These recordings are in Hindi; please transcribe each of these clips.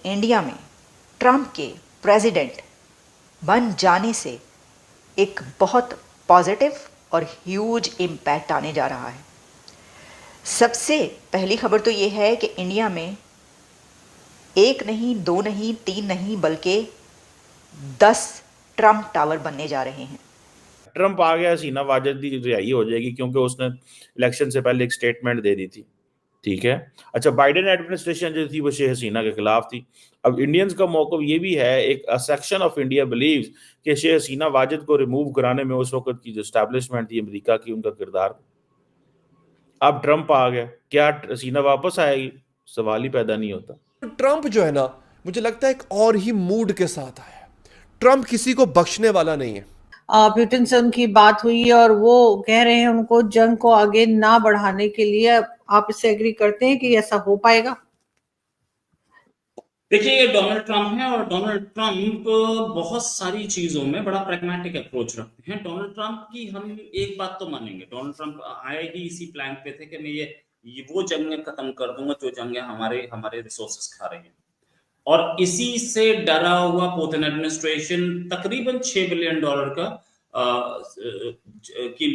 इंडिया में ट्रंप के प्रेसिडेंट बन जाने से एक बहुत पॉजिटिव और ह्यूज इम्पैक्ट आने जा रहा है। सबसे पहली खबर तो ये है कि इंडिया में एक नहीं, दो नहीं, तीन नहीं, बल्कि 10 ट्रंप टावर बनने जा रहे हैं। ट्रंप आ गया, हसीना वाजिद की रिहाई हो जाएगी क्योंकि उसने इलेक्शन से पहले एक स्टेटमेंट दे दी थी। ठीक है। अच्छा, बाइडेन एडमिनिस्ट्रेशन जो थी वो शेख हसीना के खिलाफ थी। अब इंडियंस का मौक़िफ़ ये भी है, एक सेक्शन ऑफ इंडिया बिलीव्स कि शेख हसीना वाजिद को रिमूव कराने में उस वक्त की जो एस्टैब्लिशमेंट थी अमेरिका की, उनका किरदार। अब ट्रंप आ गया, क्या हसीना वापस आएगी? सवाल ही पैदा नहीं होता। ट्रंप जो है ना, मुझे लगता है एक और ही मूड के साथ आया है। ट्रंप किसी को बख्शने वाला नहीं है। पुतिन से उनकी बात हुई और वो कह रहे हैं उनको जंग को आगे ना बढ़ाने के लिए। आप इससे एग्री करते हैं कि ऐसा हो पाएगा? देखिए, ये डोनाल्ड ट्रंप है और डोनाल्ड ट्रंप बहुत सारी चीजों में बड़ा प्रैग्मेटिक अप्रोच रखते हैं। डोनाल्ड ट्रंप की हम एक बात तो मानेंगे, डोनाल्ड ट्रंप आए ही इसी प्लान पे थे कि मैं ये वो जंगें खत्म कर दूंगा जो जंगें हमारे हमारे रिसोर्सेस खा रही हैं। और इसी से डरा हुआ पुतिन एडमिनिस्ट्रेशन तकरीबन $6 बिलियन का की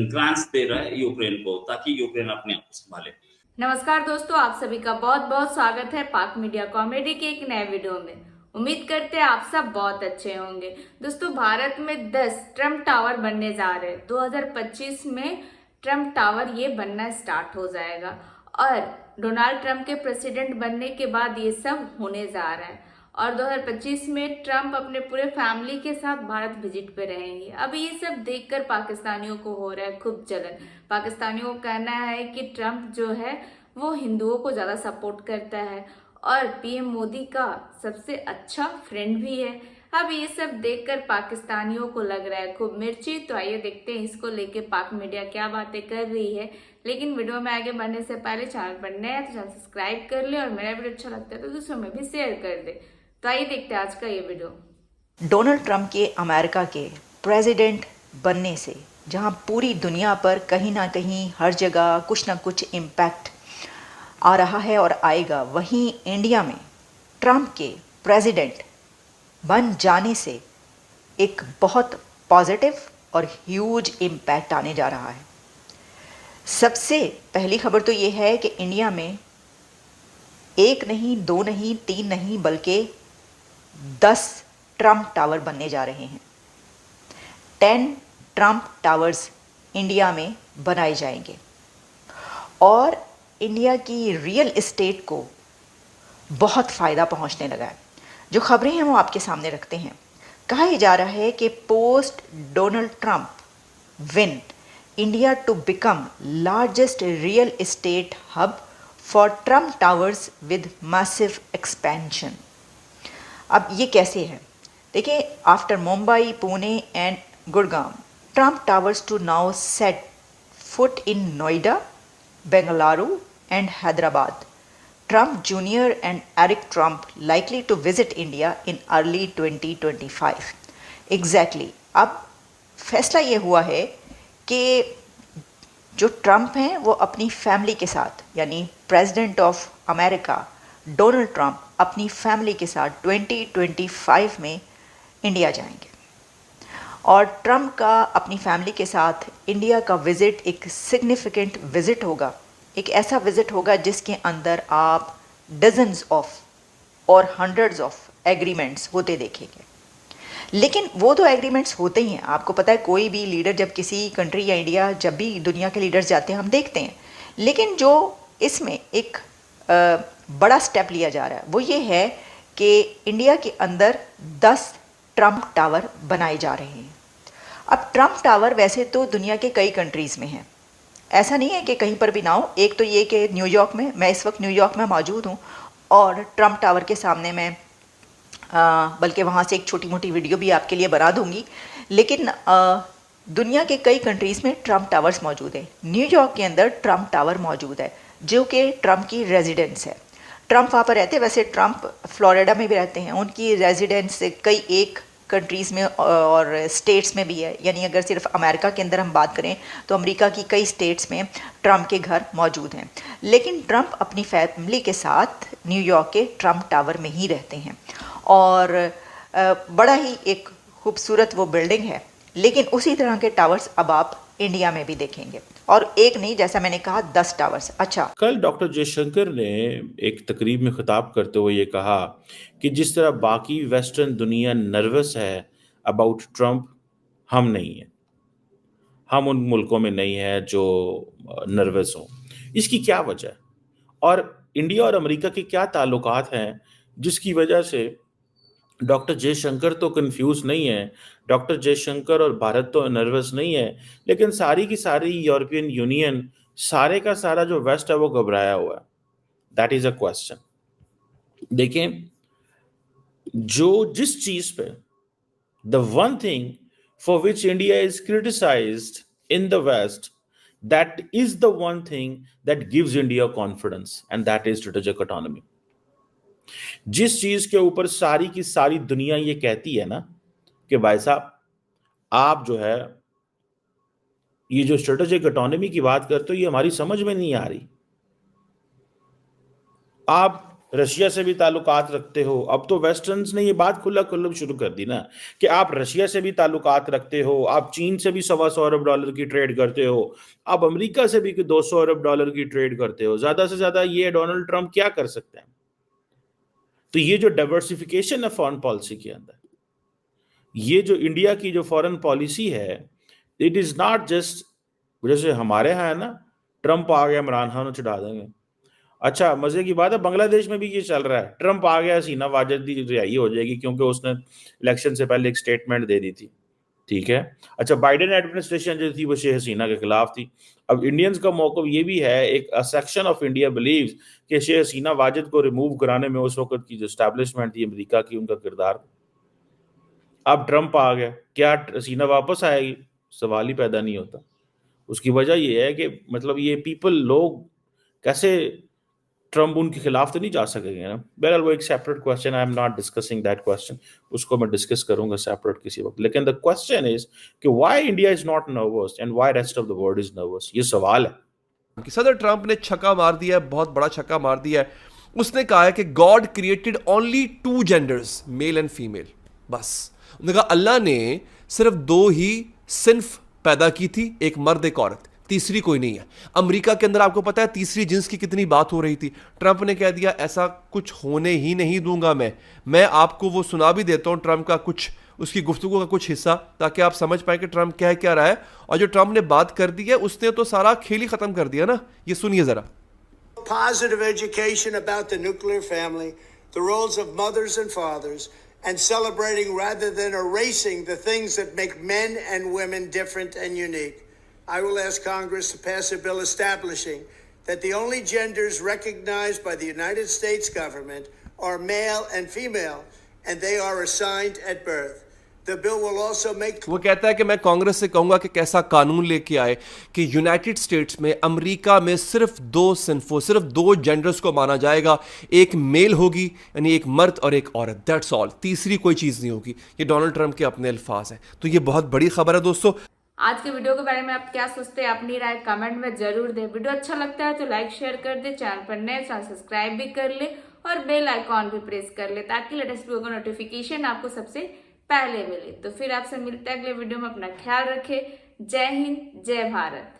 ग्रांट्स दे रहा है यूक्रेन को, ताकि यूक्रेन अपने आप को संभाले। नमस्कार दोस्तों, आप सभी का बहुत बहुत स्वागत है पाक मीडिया कॉमेडी के एक नए वीडियो में। उम्मीद करते हैं आप सब बहुत अच्छे होंगे। दोस्तों, भारत में 10 ट्रंप टावर बनने जा रहे हैं। 2025 में ट्रंप टावर ये बनना स्टार्ट हो जाएगा और डोनाल्ड ट्रंप के प्रेसिडेंट बनने के बाद ये सब होने जा रहा है। और 2025 में ट्रंप अपने पूरे फैमिली के साथ भारत विजिट पे रहेंगे। अब ये सब देखकर पाकिस्तानियों को हो रहा है खूब जलन। पाकिस्तानियों का कहना है कि ट्रंप जो है वो हिंदुओं को ज़्यादा सपोर्ट करता है और पीएम मोदी का सबसे अच्छा फ्रेंड भी है। अब ये सब देखकर पाकिस्तानियों को लग रहा है खूब मिर्ची। तो आइए देखते हैं इसको लेके पाक मीडिया क्या बातें कर रही है। लेकिन वीडियो में आगे बढ़ने से पहले चैनल पर नया है तो चैनल सब्सक्राइब कर ले और मेरा वीडियो अच्छा लगता है तो दूसरों में भी शेयर कर दे। तो आइए देखते हैं आज का ये वीडियो। डोनाल्ड ट्रंप के अमेरिका के प्रेसिडेंट बनने से जहां पूरी दुनिया पर कहीं ना कहीं हर जगह कुछ ना कुछ इम्पैक्ट आ रहा है और आएगा, वहीं इंडिया में ट्रंप के प्रेसिडेंट बन जाने से एक बहुत पॉजिटिव और ह्यूज इम्पैक्ट आने जा रहा है। सबसे पहली खबर तो ये है कि इंडिया में एक नहीं, दो नहीं, तीन नहीं, बल्कि 10 ट्रंप टावर बनने जा रहे हैं। 10 ट्रंप टावर्स इंडिया में बनाए जाएंगे और इंडिया की रियल एस्टेट को बहुत फ़ायदा पहुंचने लगा है। जो खबरें हैं वो आपके सामने रखते हैं। कहा यह जा रहा है कि post Donald Trump win, India to become largest real estate hub for Trump Towers with massive expansion. अब ये कैसे है देखिए, after Mumbai, Pune and Gurgaon, Trump Towers to now set foot in Noida, Bengaluru and Hyderabad. Trump Jr. and Eric Trump likely to visit India in early 2025. Exactly. अब फैसला ये हुआ है कि जो ट्रंप हैं वो अपनी फैमिली के साथ, यानी president of America Donald Trump अपनी फैमिली के साथ 2025 में इंडिया जाएंगे। और ट्रंप का अपनी फैमिली के साथ इंडिया का विज़िट एक सिग्निफिकेंट विज़िट होगा। एक ऐसा विज़िट होगा जिसके अंदर आप डजन्स ऑफ और हंड्रेड्स ऑफ एग्रीमेंट्स होते देखेंगे। लेकिन वो तो एग्रीमेंट्स होते ही हैं। आपको पता है, कोई भी लीडर जब किसी कंट्री या इंडिया, जब भी दुनिया के लीडर्स जाते हैं हम देखते हैं। लेकिन जो इसमें एक बड़ा स्टेप लिया जा रहा है वो ये है कि इंडिया के अंदर 10 ट्रंप टावर बनाए जा रहे हैं। अब ट्रंप टावर वैसे तो दुनिया के कई कंट्रीज़ में हैं, ऐसा नहीं है कि कहीं पर भी ना हो। एक तो ये कि न्यूयॉर्क में, मैं इस वक्त न्यूयॉर्क में मौजूद हूँ और ट्रंप टावर के सामने मैं बल्कि वहाँ से एक छोटी मोटी वीडियो भी आपके लिए बना दूँगी। लेकिन दुनिया के कई कंट्रीज़ में ट्रंप टावर्स मौजूद हैं। न्यूयॉर्क के अंदर ट्रंप टावर मौजूद है जो कि ट्रंप की रेजिडेंस है। ट्रंप वहाँ पर रहते हैं, वैसे ट्रंप फ्लोरिडा में भी रहते हैं। उनकी रेजिडेंस से कई एक कंट्रीज़ में और स्टेट्स में भी है। यानी अगर सिर्फ अमेरिका के अंदर हम बात करें तो अमेरिका की कई स्टेट्स में ट्रम्प के घर मौजूद हैं, लेकिन ट्रम्प अपनी फैमिली के साथ न्यूयॉर्क के ट्रम्प टावर में ही रहते हैं और बड़ा ही एक खूबसूरत वो बिल्डिंग है। लेकिन उसी तरह के टावर्स अब आप इंडिया में भी देखेंगे, और एक नहीं, जैसा मैंने कहा 10 टावर्स। अच्छा, कल डॉक्टर जयशंकर ने एक तकरीब में खिताब करते हुए ये कहा कि जिस तरह बाकी वेस्टर्न दुनिया नर्वस है अबाउट ट्रम्प, हम नहीं है, हम उन मुल्कों में नहीं है जो नर्वस हों। इसकी क्या वजह है और इंडिया और अमेरिका के क्या ताल्लुकात हैं जिसकी वजह से डॉक्टर जयशंकर तो कंफ्यूज नहीं है, डॉक्टर जयशंकर और भारत तो नर्वस नहीं है, लेकिन सारी की सारी यूरोपियन यूनियन, सारे का सारा जो वेस्ट है वो घबराया हुआ है। That is a question. देखें, जो जिस चीज पे the one thing for which India is criticized in the West, that is the one thing that gives India confidence, and that is strategic autonomy. जिस चीज के ऊपर सारी की सारी दुनिया ये कहती है ना कि भाई साहब आप जो है ये जो स्ट्रेटेजिक ऑटोनॉमी की बात करते हो ये हमारी समझ में नहीं आ रही। आप रशिया से भी ताल्लुकात रखते हो, अब तो वेस्टर्न्स ने ये बात खुला खुल्ला शुरू कर दी ना कि आप रशिया से भी ताल्लुकात रखते हो, आप चीन से भी $125 अरब की ट्रेड करते हो, आप अमेरिका से भी $200 अरब की ट्रेड करते हो। ज्यादा से ज्यादा ये डोनाल्ड ट्रंप क्या कर सकते हैं? तो ये जो डाइवर्सिफिकेशन है फॉरेन पॉलिसी के अंदर, ये जो इंडिया की जो फॉरेन पॉलिसी है, इट इज नॉट जस्ट जैसे हमारे यहाँ है ना, ट्रंप आ गया इमरान खान को चढ़ा देंगे। अच्छा, मजे की बात है बांग्लादेश में भी ये चल रहा है, ट्रंप आ गया हसीना वाजिद की रिहाई हो जाएगी क्योंकि उसने इलेक्शन से पहले एक स्टेटमेंट दे दी थी। ठीक है, अच्छा, बाइडेन एडमिनिस्ट्रेशन जो थी वो शेख हसीना के खिलाफ थी। अब इंडियंस का मौक़िफ़ ये भी है, एक सेक्शन ऑफ इंडिया बिलीव्स कि शेख हसीना वाजिद को रिमूव कराने में उस वक्त की जो एस्टैब्लिशमेंट थी अमेरिका की, उनका किरदार। अब ट्रंप आ गया, क्या हसीना वापस आएगी? सवाल ही पैदा नहीं होता। उसकी वजह ये है कि मतलब ये पीपल, लोग कैसे ट्रंप उनके खिलाफ तो नहीं जा सकेंगे ना। बहरहाल वो एक separate question, I am not discussing that question, उसको मैं डिस्कस करूंगा सेपरेट किसी वक्त। लेकिन द क्वेश्चन इज कि why India is not nervous and why rest of the world is nervous, ये सवाल है। कि सदर ट्रंप ने छक्का मार दिया है, बहुत बड़ा छक्का मार दिया है। उसने कहा है कि God created only 2 genders, male and female. बस उन्होंने कहा अल्लाह ने सिर्फ 2 ही सिन्फ पैदा की थी, एक मर्द एक औरत, तीसरी कोई नहीं है। अमेरिका के अंदर आपको पता है तीसरी जिन्स की कितनी बात हो रही थी। ट्रंप ने कह दिया ऐसा कुछ होने ही नहीं दूंगा मैं आपको वो सुना भी देता हूं ट्रंप का कुछ, उसकी गुफ्तगू का कुछ हिस्सा, ताकि आप समझ पाए कि ट्रंप कह क्या रहा है। और जो ट्रंप ने बात कर दी है उसने तो सारा खेल ही खत्म कर दिया ना। ये सुनिए जरा। Positive education about the nuclear family, the roles of mothers and fathers, and celebrating rather than erasing the things that make men and women different and unique. I will ask Congress to pass a bill establishing that the only genders recognized by the United States government are male and female, and they are assigned at birth. The bill will also make... वो कहता है कि मैं कांग्रेस से कहूंगा कि कैसा कानून लेके आए कि यूनाइटेड स्टेट्स में, अमेरिका में सिर्फ 2 सिन्फों, सिर्फ 2 जेंडर्स को माना जाएगा। एक मेल होगी यानी एक मर्द और एक औरत, दैट्स ऑल, तीसरी कोई चीज़ नहीं होगी। ये डोनाल्ड ट्रंप के अपने अल्फाज हैं। तो ये बहुत बड़ी खबर है दोस्तों। आज के वीडियो के बारे में आप क्या सोचते हैं, अपनी राय कमेंट में जरूर दें। वीडियो अच्छा लगता है तो लाइक शेयर कर दे, चैनल पर नए चैनल सब्सक्राइब भी कर ले और बेल आइकॉन भी प्रेस कर ले ताकि लेटेस्ट वीडियो का नोटिफिकेशन आपको सबसे पहले मिले। तो फिर आपसे मिलते हैं अगले वीडियो में। अपना ख्याल रखें। जय हिंद, जय भारत।